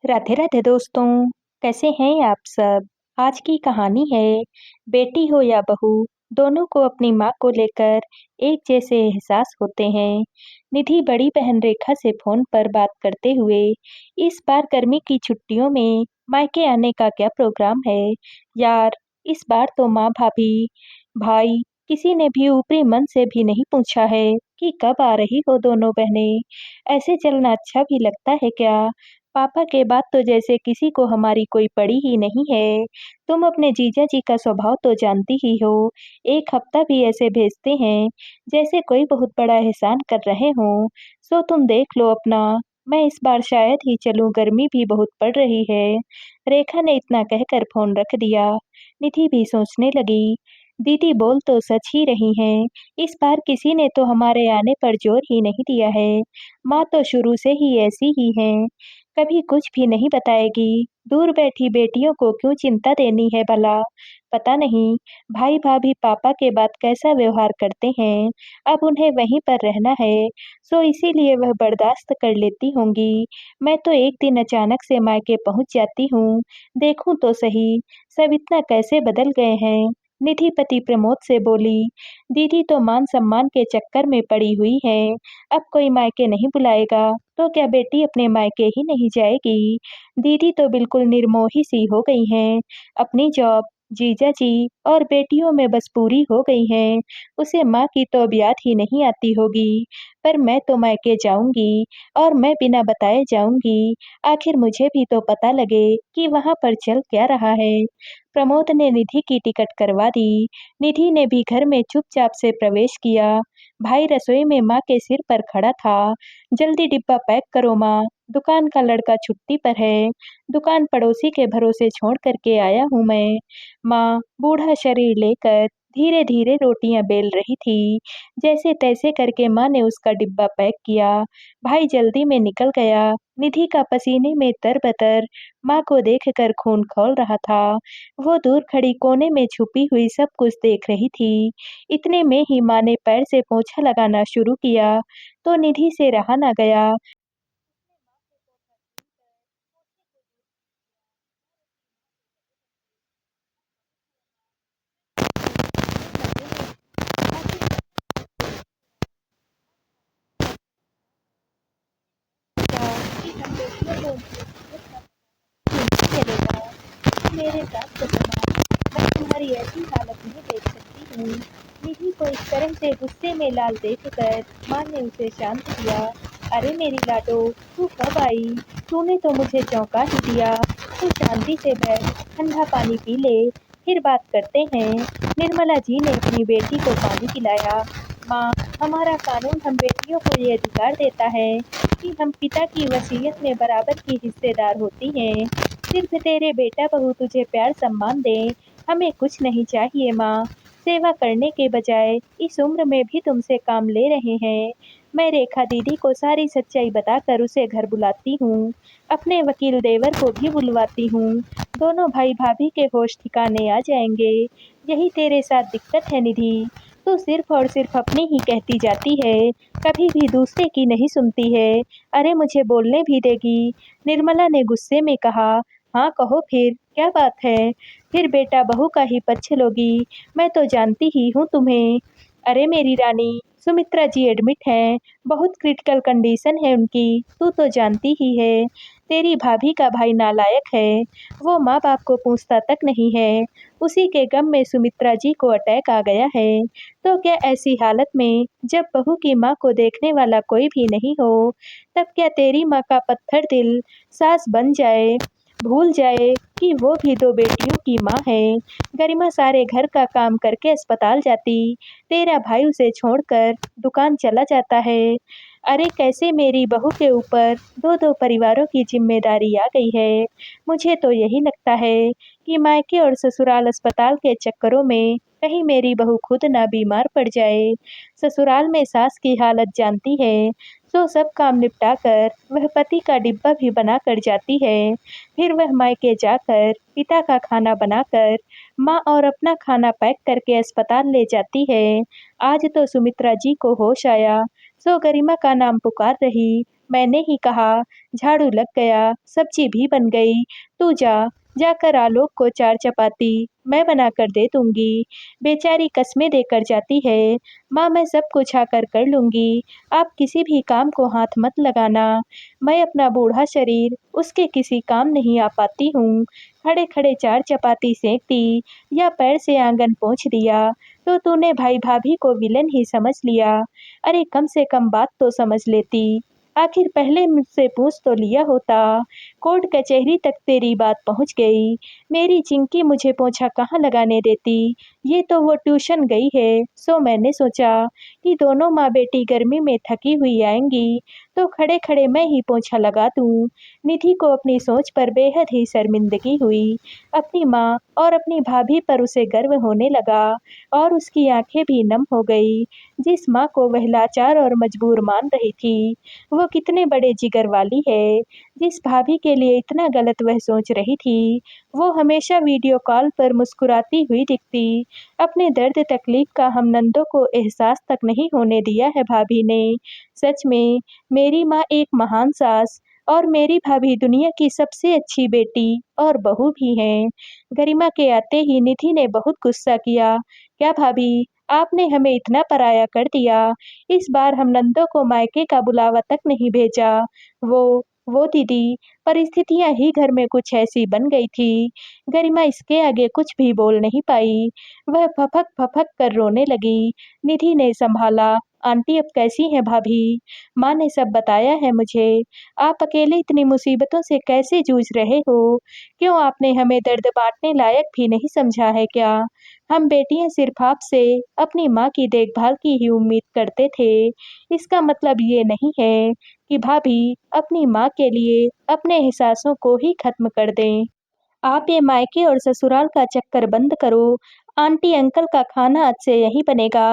राधे राधे दोस्तों। कैसे हैं आप सब। आज की कहानी है, बेटी हो या बहू, दोनों को अपनी माँ को लेकर एक जैसे एहसास होते हैं। निधि बड़ी बहन रेखा से फोन पर बात करते हुए, इस बार गर्मी की छुट्टियों में मायके आने का क्या प्रोग्राम है यार। इस बार तो माँ भाभी भाई किसी ने भी ऊपरी मन से भी नहीं पूछा है कि कब आ रही हो दोनों बहनें। ऐसे चलना अच्छा भी लगता है क्या। पापा के बाद तो जैसे किसी को हमारी कोई पड़ी ही नहीं है। तुम अपने जीजा जी का स्वभाव तो जानती ही हो। एक हफ्ता भी ऐसे भेजते हैं जैसे कोई बहुत बड़ा एहसान कर रहे हों। सो तुम देख लो अपना। मैं इस बार शायद ही चलूं, गर्मी भी बहुत पड़ रही है। रेखा ने इतना कहकर फोन रख दिया। निधि भी सोचने लगी, दीदी बोल तो सच ही रही हैं। इस बार किसी ने तो हमारे आने पर जोर ही नहीं दिया है। माँ तो शुरू से ही ऐसी ही हैं, कभी कुछ भी नहीं बताएगी। दूर बैठी बेटियों को क्यों चिंता देनी है भला। पता नहीं भाई भाभी पापा के बाद कैसा व्यवहार करते हैं। अब उन्हें वहीं पर रहना है, सो इसीलिए वह बर्दाश्त कर लेती होंगी। मैं तो एक दिन अचानक से मायके पहुंच जाती हूँ, देखूं तो सही सब इतना कैसे बदल गए हैं। निधि पति प्रमोद से बोली, दीदी तो मान सम्मान के चक्कर में पड़ी हुई है। अब कोई मायके नहीं बुलाएगा तो क्या बेटी अपने मायके ही नहीं जाएगी। दीदी तो बिल्कुल निर्मोही सी हो गई हैं। अपनी जॉब, जीजा जी और बेटियों में बस पूरी हो गई हैं। उसे माँ की तो अब याद ही नहीं आती होगी। पर मैं तो मायके जाऊंगी, और मैं बिना बताए जाऊंगी। आखिर मुझे भी तो पता लगे कि वहां पर चल क्या रहा है। प्रमोद ने निधि की टिकट करवा दी। निधि ने भी घर में चुपचाप से प्रवेश किया। भाई रसोई में माँ के सिर पर खड़ा था। जल्दी डिब्बा पैक करो माँ, दुकान का लड़का छुट्टी पर है। दुकान पड़ोसी के भरोसे छोड़ करके आया हूँ मैं। माँ बूढ़ा शरीर लेकर धीरे धीरे रोटियां बेल रही थी। जैसे तैसे करके माँ ने उसका डिब्बा पैक किया। भाई जल्दी में निकल गया। निधि का पसीने में तरबतर माँ को देखकर खून खौल रहा था। वो दूर खड़ी कोने में छुपी हुई सब कुछ देख रही थी। इतने में ही माँ ने पैर से पोंछा लगाना शुरू किया, तो निधि से रहा ना गया। चलेगा मेरे साथ तो मैं तुम्हारी ऐसी हालत नहीं देख सकती हूँ। निधि को इस तरह से गुस्से में लाल देखकर माँ ने उसे शांत किया। अरे मेरी लाडो, तू कब आई। तूने तो मुझे चौंका ही दिया। तू शांति से बैठ, ठंडा पानी पी ले, फिर बात करते हैं। निर्मला जी ने अपनी बेटी को पानी पिलाया। माँ, हमारा कानून हम बेटियों को ये अधिकार देता है कि हम पिता की वसीयत में बराबर की हिस्सेदार होती हैं। सिर्फ तेरे बेटा बहू तुझे प्यार सम्मान दें, हमें कुछ नहीं चाहिए माँ। सेवा करने के बजाय इस उम्र में भी तुमसे काम ले रहे हैं। मैं रेखा दीदी को सारी सच्चाई बताकर उसे घर बुलाती हूँ। अपने वकील देवर को भी बुलवाती हूँ। दोनों भाई भाभी के होश ठिकाने आ जाएंगे। यही तेरे साथ दिक्कत है निधि। तू सिर्फ और सिर्फ अपनी ही कहती जाती है, कभी भी दूसरे की नहीं सुनती है। अरे मुझे बोलने भी देगी। निर्मला ने गुस्से में कहा। हाँ कहो फिर क्या बात है। फिर बेटा बहू का ही पक्ष लोगी। मैं तो जानती ही हूँ तुम्हें। अरे मेरी रानी, सुमित्रा जी एडमिट हैं। बहुत क्रिटिकल कंडीशन है उनकी, तू तो जानती ही है। तेरी भाभी का भाई नालायक है। वो माँ बाप को पूछता तक नहीं है। उसी के गम में सुमित्रा जी को अटैक आ गया है। तो क्या ऐसी हालत में जब बहू की माँ को देखने वाला कोई भी नहीं हो, तब क्या तेरी माँ का पत्थर दिल सास बन जाए, भूल जाए कि वो भी दो बेटियों की माँ है। गरिमा सारे घर का काम करके अस्पताल जाती, तेरा भाई उसे छोड़कर दुकान चला जाता है। अरे कैसे मेरी बहू के ऊपर दो दो परिवारों की जिम्मेदारी आ गई है। मुझे तो यही लगता है कि मायके और ससुराल अस्पताल के चक्करों में कहीं मेरी बहू खुद ना बीमार पड़ जाए। ससुराल में सास की हालत जानती है, सो सब काम निपटा कर वह पति का डिब्बा भी बना कर जाती है। फिर वह मायके जाकर पिता का खाना बनाकर माँ और अपना खाना पैक करके अस्पताल ले जाती है। आज तो सुमित्रा जी को होश आया, सो गरिमा का नाम पुकार रही। मैंने ही कहा, झाड़ू लग गया, सब्जी भी बन गई, तू जाकर आलोक को 4 चपाती मैं बनाकर दे दूँगी। बेचारी कस्में देकर जाती है, माँ मैं सब कुछ आकर कर लूँगी, आप किसी भी काम को हाथ मत लगाना। मैं अपना बूढ़ा शरीर उसके किसी काम नहीं आ पाती हूँ। खड़े-खड़े 4 चपाती सेंक दी या पैर से आँगन पोंछ दिया, तो तूने भाई-भाभी को विलेन ही समझ लिया। अरे कम से कम बात तो समझ लेती। आखिर पहले मुझसे पूछ तो लिया होता। कोर्ट कचहरी तक तेरी बात पहुँच गई। मेरी चिंकी मुझे पोंछा कहाँ लगाने देती। ये तो वो ट्यूशन गई है, सो मैंने सोचा कि दोनों माँ-बेटी गर्मी में थकी हुई आएँगी, तो खड़े-खड़े मैं ही पोंछा लगा दूँ। निधि को अपनी सोच पर बेहद ही शर्मिंदगी हुई। अपनी माँ और अपनी भाभी पर उसे गर्व होने लगा और उसकी आँखें भी नम हो गई। जिस माँ को वह लाचार और मजबूर मान रही थी, वो कितने बड़े जिगर वाली है। जिस भाभी के लिए इतना गलत वह सोच रही थी, वो हमेशा वीडियो कॉल पर मुस्कुराती हुई दिखती। अपने दर्द तकलीफ का हम नंदों को एहसास तक नहीं होने दिया है भाभी ने। सच में मेरी माँ एक महान सास और मेरी भाभी दुनिया की सबसे अच्छी बेटी और बहू भी हैं। गरिमा के आते ही निधि ने बहुत गुस्सा किया। क्या भाभी, आपने हमें इतना पराया कर दिया। इस बार हम नंदों को मायके का बुलावा तक नहीं भेजा। वो दीदी, परिस्थितियाँ ही घर में कुछ ऐसी बन गई थी। गरिमा इसके आगे कुछ भी बोल नहीं पाई। वह फफक-फफक कर रोने लगी। निधि ने संभाला, आंटी अब कैसी हैं भाभी? माँ ने सब बताया है मुझे। आप अकेले इतनी मुसीबतों से कैसे जूझ रहे हो? क्यों आपने हमें दर्द बाँटने लायक भी नहीं समझा है क्या? हम बेटियाँ सिर्फ़ आपसे अपनी माँ की देखभाल की ही उम्मीद करते थे। इसका मतलब ये नहीं है कि भाभी अपनी माँ के लिए अपने एहसासों को ही ख़त्म कर दें। आप ये मायके और ससुराल का चक्कर बंद करो। आंटी अंकल का खाना आज से यहीं बनेगा।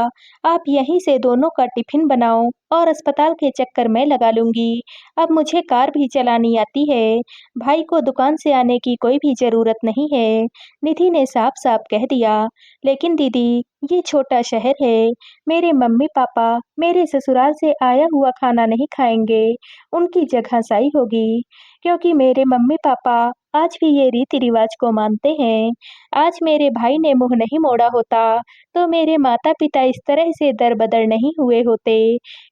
आप यहीं से दोनों का टिफिन बनाओ और अस्पताल के चक्कर मैं लगा लूंगी। अब मुझे कार भी चलानी आती है। भाई को दुकान से आने की कोई भी जरूरत नहीं है। निधि ने साफ-साफ कह दिया। लेकिन दीदी, ये छोटा शहर है। मेरे मम्मी पापा मेरे ससुराल से आया हुआ खाना नहीं खाएंगे। उनकी जगहंसाई होगी। क्योंकि मेरे मम्मी पापा आज भी ये रीति-रिवाज को मानते हैं। आज मेरे भाई ने मुँह नहीं मोड़ा होता, तो मेरे माता-पिता इस तरह से दर-बदर नहीं हुए होते।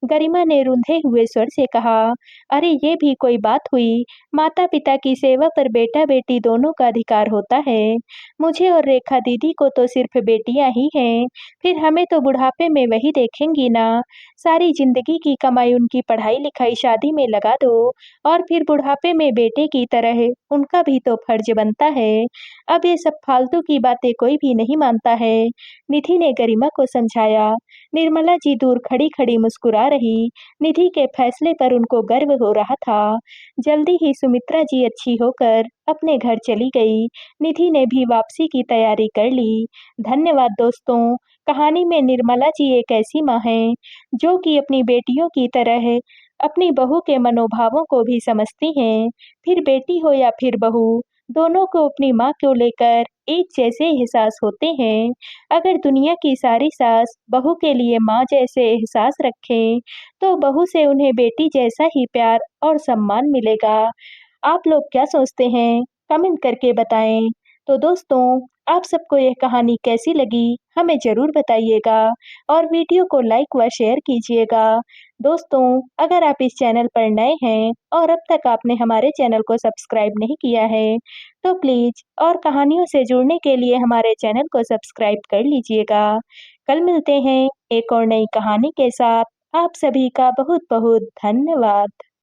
गरिमा ने रूंधे हुए स्वर से कहा, अरे ये भी कोई बात हुई? माता-पिता की सेवा पर बेटा-बेटी दोनों का अधिकार होता है। मुझे और रेखा दीदी को तो सिर्फ बेटियां ही हैं, फिर हमें तो बुढ़ापे में वही देखेंगी ना। सारी जिंदगी की कमाई उनकी पढ़ाई-लिखाई शादी में लगा दो और फिर बुढ़ापे में बेटे की तरह उनका भी तो फर्ज बनता है। अब ये सब फालतू की बातें कोई भी नहीं मानता है। निधि ने गरिमा को समझाया। निर्मला जी दूर खड़ी-खड़ी मुस्कुरा रही। निधि के फैसले पर उनको गर्व हो रहा था। जल्दी ही सुमित्रा जी अच्छी होकर अपने घर चली गई। निधि ने भी वापसी की तैयारी कर ली। धन्यवाद दोस्तों। कहानी में निर्मला जी एक ऐसी माँ हैं, जो कि अपनी बेटियों की तरह अपनी बहू के मनोभावों को भी समझती हैं। फिर बेटी हो या फिर बहू, दोनों को अपनी माँ को लेकर एक जैसे एहसास होते हैं। अगर दुनिया की सारी सास बहू के लिए माँ जैसे एहसास रखें, तो बहू से उन्हें बेटी जैसा ही प्यार और सम्मान मिलेगा। आप लोग क्या सोचते हैं? कमेंट करके बताएं। तो दोस्तों, आप सबको यह कहानी कैसी लगी? हमें ज़रूर बताइएगा और वीडियो को लाइक व शेयर कीजिएगा। दोस्तों, अगर आप इस चैनल पर नए हैं और अब तक आपने हमारे चैनल को सब्सक्राइब नहीं किया है, तो प्लीज़ और कहानियों से जुड़ने के लिए हमारे चैनल को सब्सक्राइब कर लीजिएगा। कल मिलते हैं एक और नई कहानी के साथ। आप सभी का बहुत-बहुत धन्यवाद।